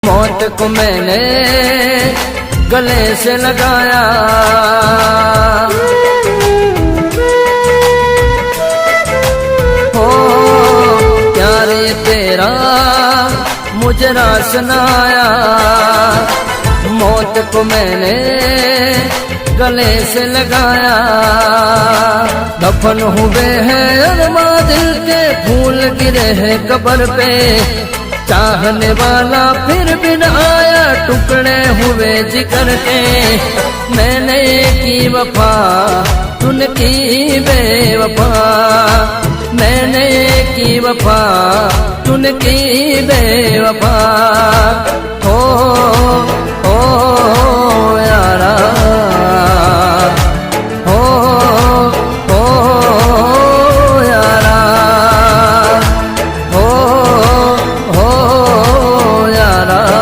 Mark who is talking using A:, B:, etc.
A: मौत को मैंने गले से लगाया। हो प्यार ये तेरा मुझे रास न आया। मौत को मैंने गले से लगाया। दफन हुए हैं अरमा दिल के, फूल गिरे हैं कब्र पे। चाहने वाला फिर भी न आया, टुकड़े हुए जिगर के। मैंने की वफा तूने की बेवफा, मैंने की वफा तूने की बेवफा।